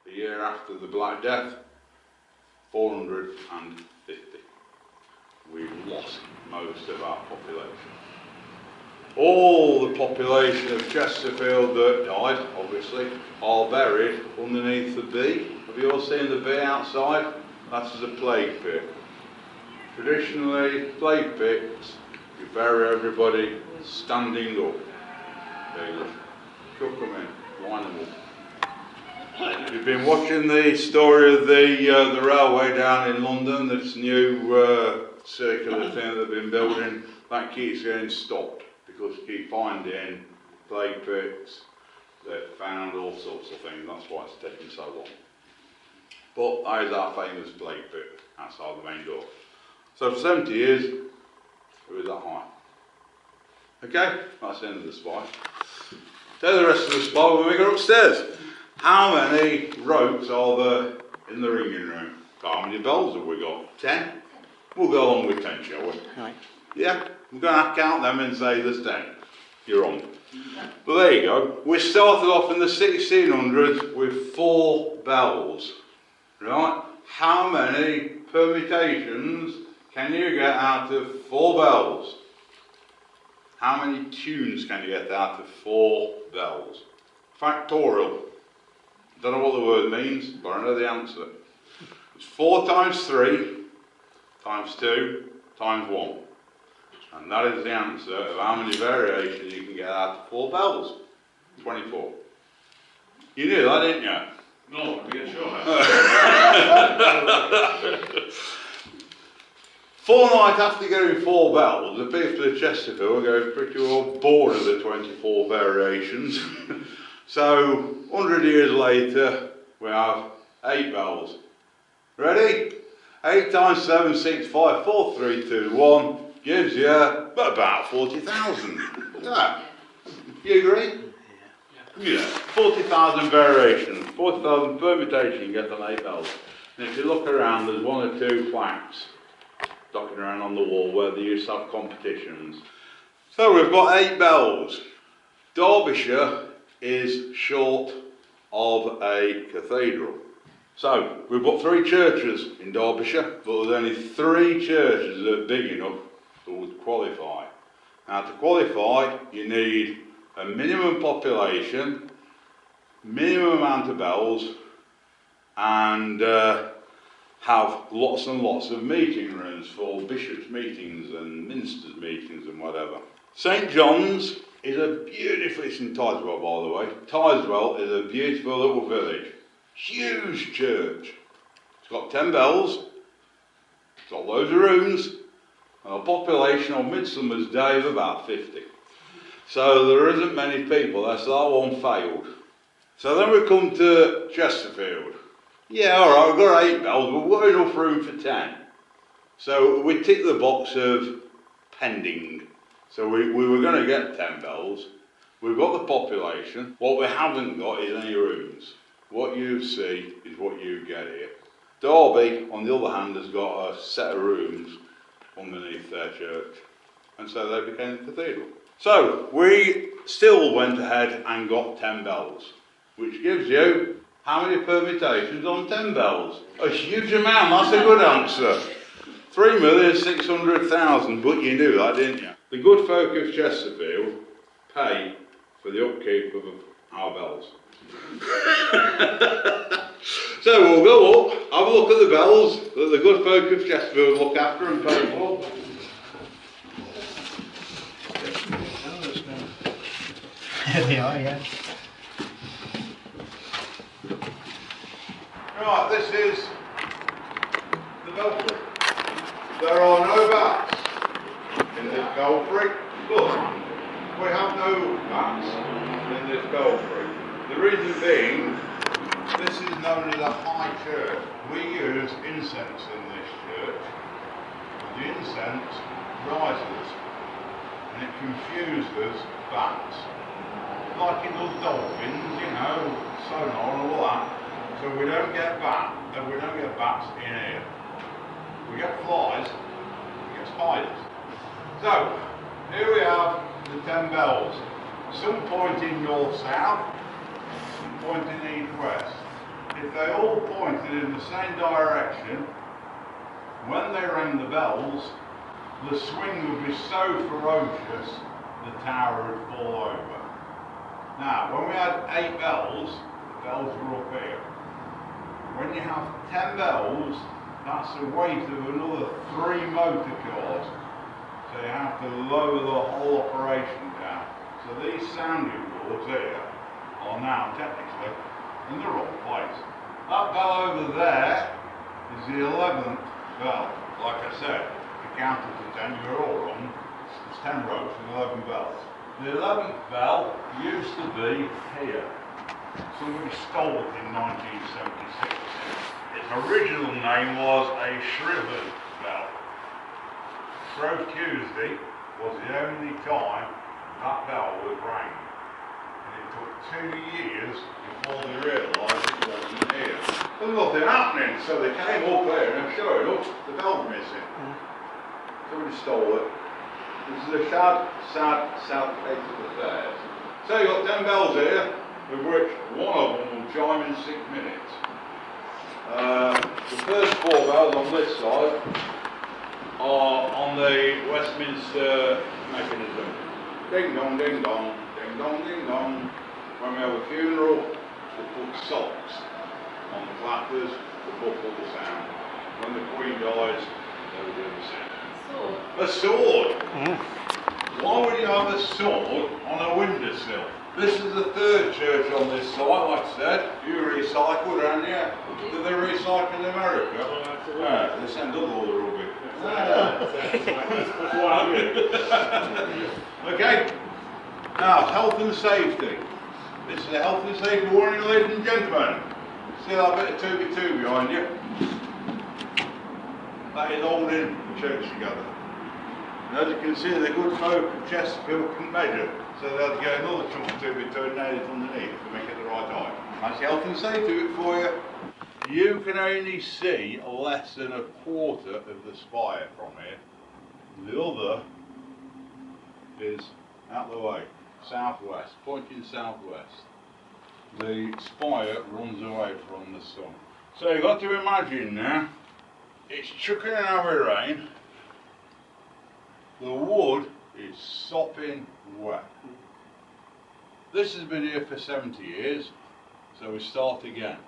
the year after the Black Death, 450. We've lost most of our population. All the population of Chesterfield that died, obviously, are buried underneath the B. Have you all seen the B outside? That's a plague pit. Traditionally, plague pits, you bury everybody standing up. There you go. Chuck them in, line them up. You've been watching the story of the railway down in London, this new circular thing that they've been building, that keeps getting stopped because you keep finding plague pits that found all sorts of things. That's why it's taking so long. But that is our famous plague pit outside the main door. So for 70 years, it was that high. Okay, that's the end of the spire. There's the rest of the spire when we go upstairs. How many ropes are there in the ringing room? How many bells have we got? 10? We'll go along with 10, shall we? Right. Yeah, we're going to have to count them and say there's 10. You're on. Well, there you go. We started off in the 1600s with 4 bells. Right? How many permutations can you get out of 4 bells? How many tunes can you get out of 4 bells? Factorial. Don't know what the word means, but I know the answer. It's 4 times 3 times 2 times 1. And that is the answer of how many variations you can get out of 4 bells. 24. You knew that, didn't you? No, I'm getting sure. 4 nights after getting 4 bells, the people of Chesterfield were pretty well bored of the 24 variations. So, 100 years later, we have 8 bells. Ready? 8 times 7, 6, 5, 4, 3, 2, 1 gives you about 40,000. Yeah. You agree? Yeah. 40,000 variations, 40,000 permutations you get on 8 bells. And if you look around, there's 1 or 2 plaques dotted around on the wall where they used to have competitions. So we've got 8 bells. Derbyshire is short of a cathedral. So we've got 3 churches in Derbyshire, but there's only 3 churches that are big enough that would qualify. Now to qualify, you need a minimum population, minimum amount of bells, and have lots and lots of meeting rooms for bishops' meetings and ministers' meetings and whatever. St John's is a beautiful, it's in Tideswell by the way, Tideswell is a beautiful little village, huge church. It's got 10 bells, it's got loads of rooms, and a population on Midsummer's Day of about 50. So there isn't many people there, so that one failed. So then we come to Chesterfield. Yeah, alright, we've got 8 bells, but we've got enough room for 10. So we tick the box of pending. So we were going to get 10 bells. We've got the population. What we haven't got is any rooms. What you see is what you get here. Derby, on the other hand, has got a set of rooms underneath their church. And so they became the cathedral. So we still went ahead and got 10 bells, which gives you how many permutations on 10 bells? A huge amount, that's a good answer. 3,600,000, but you knew that, didn't you? The good folk of Chesterfield pay for the upkeep of our bells. So we'll go up, have a look at the bells that the good folk of Chesterfield look after and pay for. There they are, yeah. Right, this is the belfry. There are no bats in this belfry. Look, we have no bats in this belfry. The reason being, this is known as a high church. We use incense in this church. The incense rises and it confuses bats. Like it does dolphins, you know, sonar and all that. So we don't get bats in here. We get flies, we get spiders. So, here we have the 10 bells. Some point in north-south, some point in east-west. If they pointed in the same direction. When they rang the bells, the swing would be so ferocious the tower would fall over. Now, when we had 8 bells, the bells were up here. When you have 10 bells, that's the weight of another 3 motor cars. So you have to lower the whole operation down. So these sounding boards here are now technically in the wrong place. That bell over there is the 11th bell. Like I said, if you counted to 10, you're all wrong. There's 10 rows and 11 bells. The 11th bell used to be here. Somebody stole it in 1976. Its original name was a shrivered bell. Shrove Tuesday was the only time that bell was rang. And it took 2 years before they realised it wasn't here. There was nothing happening, so they came up here and sure enough, the bell's missing. Somebody stole it. This is a sad, sad, sad case of affairs. So you've got 10 bells here, of which one of them will chime in 6 minutes. The first 4 bells on this side are on the Westminster mechanism. Ding dong, ding dong, ding dong, ding dong. When we have a funeral, we put socks on the clappers to buckle the sound. When the Queen dies, they will do the same. A sword? Why would you have a sword on a windowsill? This is the 3rd church on this site, like I said. You recycled around here. Did they recycle in America? Yeah, they send us all the rubbish. Okay. Now, health and safety. This is a health and safety warning, ladies and gentlemen. See that bit of 2x2 behind you? That is holding the church together. And as you can see, the good folk of Chesterfield can measure, so they had to get another chunk of 2x2 and nail it underneath to make it the right height. That's the health and safety bit for you. You can only see less than a quarter of the spire from here. The other is out the way, southwest, pointing southwest. The spire runs away from the sun. So you've got to imagine now, it's chucking an heavy rain, the wood is sopping wet. This has been here for 70 years, so we start again.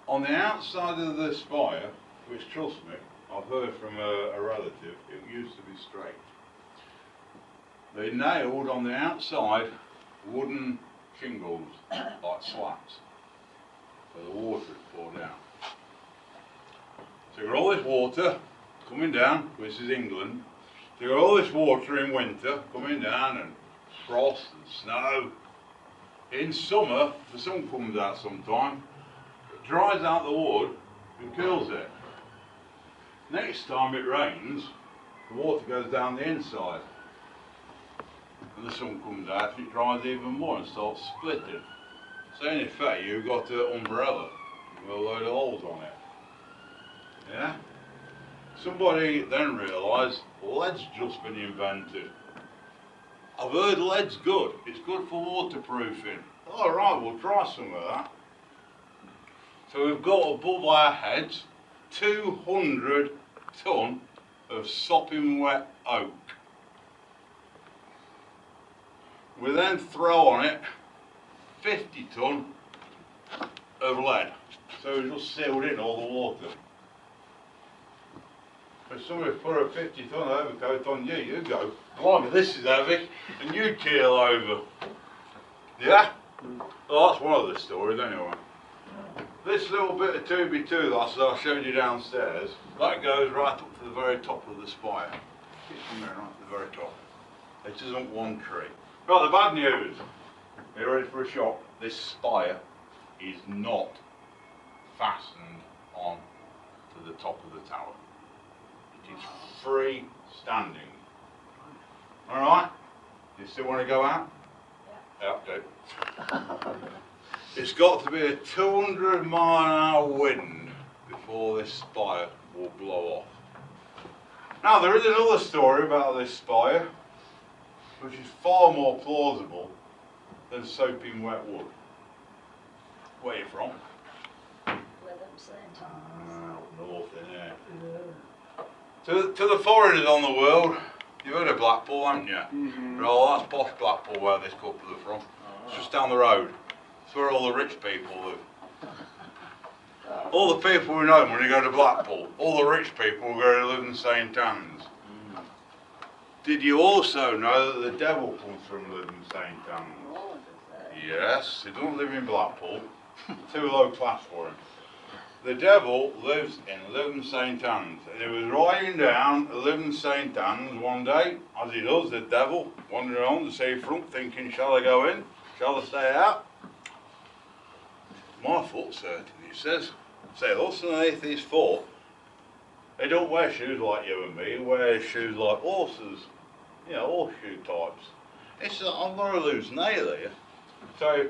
On the outside of the spire, which trust me, I've heard from a relative, it used to be straight. They nailed on the outside wooden shingles, like slats, so the water would pour down. So you've got all this water coming down, this is England, so you've got all this water in winter coming down and frost and snow. In summer, the sun comes out sometime, it dries out the wood and kills it. Next time it rains, the water goes down the inside and the sun comes out and it dries even more and starts splitting. So in effect you've got an umbrella with a load of holes on it. Yeah? Somebody then realised lead's just been invented. I've heard lead's good, it's good for waterproofing. Alright, we'll try some of that. So we've got above our heads 200 tonne of sopping wet oak. We then throw on it 50 tonne of lead. So we just sealed in all the water. If somebody put a 50 tonne overcoat on you, you go, blimey, this is heavy, and you keel over. Yeah? Well, that's one of the stories anyway. This little bit of 2x2 that I showed you downstairs, that goes right up to the very top of the spire. It's somewhere right at the very top. It isn't one tree. Right, the bad news. Are you ready for a shock? This spire is not fastened on to the top of the tower. It is free standing. Alright? You still want to go out? Yeah. Okay. It's got to be a 200-mile-an-hour wind before this spire will blow off. Now there is another story about this spire, which is far more plausible than soaping wet wood. Where are you from? Up north in there. To the foreigners on the world, you've heard of Blackpool, haven't you? Right, that's posh Blackpool where this couple are from. It's just down the road. It's where all the rich people live. All the people we know when you go to Blackpool, all the rich people go to Lytham St Annes. Did you also know that the devil comes from Lytham St Annes? Yes, he doesn't live in Blackpool. Too low class for him. The devil lives in Lytham St Annes, and he was riding down Lytham St Annes one day, as he does, the devil, wandering on the seafront thinking, shall I go in? Shall I stay out? My foot's hurting, he says. Say, what's underneath his foot? They don't wear shoes like you and me, they wear shoes like horses, you know, horseshoe types. He says, I'm going to lose nail here. So,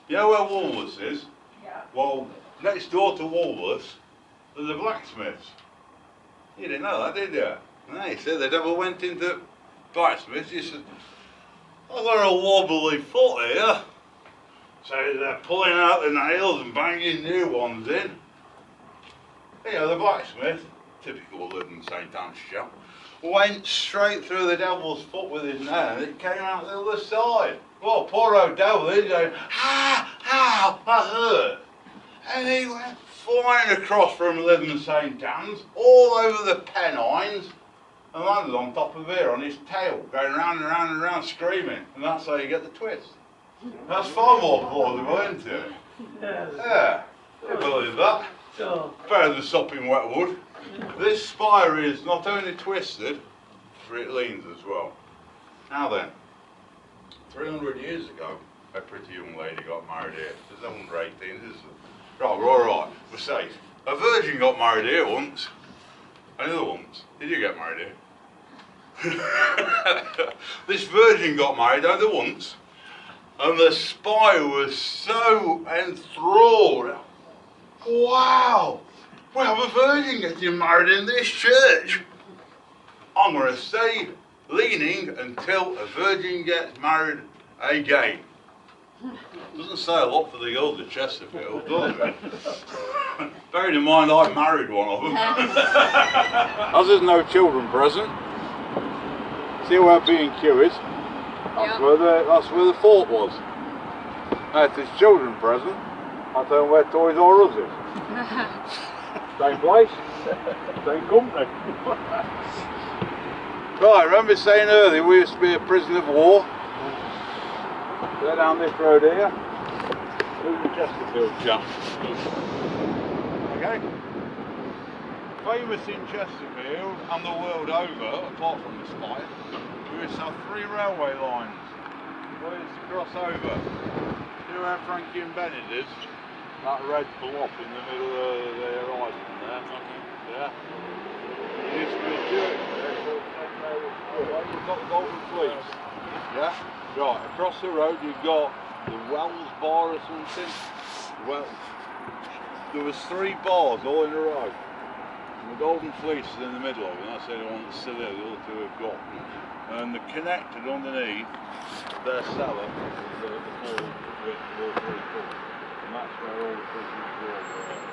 you know where Woolworths is? Yeah. Well, next door to Woolworths, there's a blacksmith's. You didn't know that, did you? No, he said the devil went into blacksmith's. He said, I've got a wobbly foot here. So they're pulling out the nails and banging new ones in. You know, the blacksmith, typical Lytham St Annes chap, went straight through the devil's foot with his nail and it came out the other side. Well, poor old devil, he's going, that hurt. And he went flying across from Lytham St Annes, all over the Pennines, and landed on top of here on his tail, going round and round and round screaming. And that's how you get the twist. That's far more plausible, isn't it? Yeah, you believe that. Better than sopping wet wood. This spire is not only twisted, but it leans as well. Now then, 300 years ago, a pretty young lady got married here. There's no under 18, is there? Right, we're alright, we're safe. A virgin got married here once. Another once. Did you get married here? This virgin got married only once. And the spire was so enthralled. Wow! We have a virgin getting married in this church. I'm going to stay leaning until a virgin gets married again. Doesn't say a lot for the girls at Chesterfield, does it? Bearing in mind I married one of them. As there's no children present, see where B&Q is? That's where the fort was. Now if there's children present, I'll tell them where Toys R Us is. Same place, same company. Right, remember saying earlier we used to be a prisoner of war? They're down this road here. Who's the Chesterfield chap? Okay. Famous in Chesterfield and the world over, apart from the Spire, we used to have 3 railway lines. We used to cross over. You know where Frankie and Bennett is? That red blob in the middle of the horizon there. Yeah. There used to be a church there called St Mary's Church. You've got the Golden Fleece. Yeah? Right, across the road you've got the Wells Bar or something. Well, there was 3 bars all in a row. And the Golden Fleece is in the middle of it, and that's the only one that's still there, the other 2 have got. And the connected underneath their cellar is the hall with all 3 colours. And that's where all the prisoners were over there.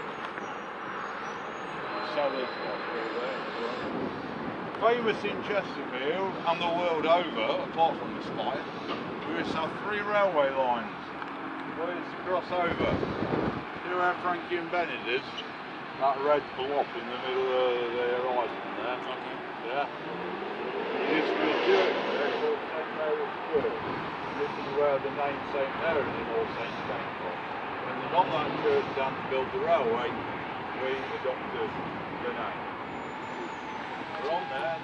The cellars are still there as well. Famous in Chesterfield and the world over, apart from the Spire, we used to have 3 railway lines. We used to cross over. You know where Frankie and Bennett is? That red blob in the middle of the horizon there. Yeah. There used to be a church there called St Mary's Church. This is where the name St Mary's in All Saints came from. When they got that church down to build the railway, we adopted the name. We're on there.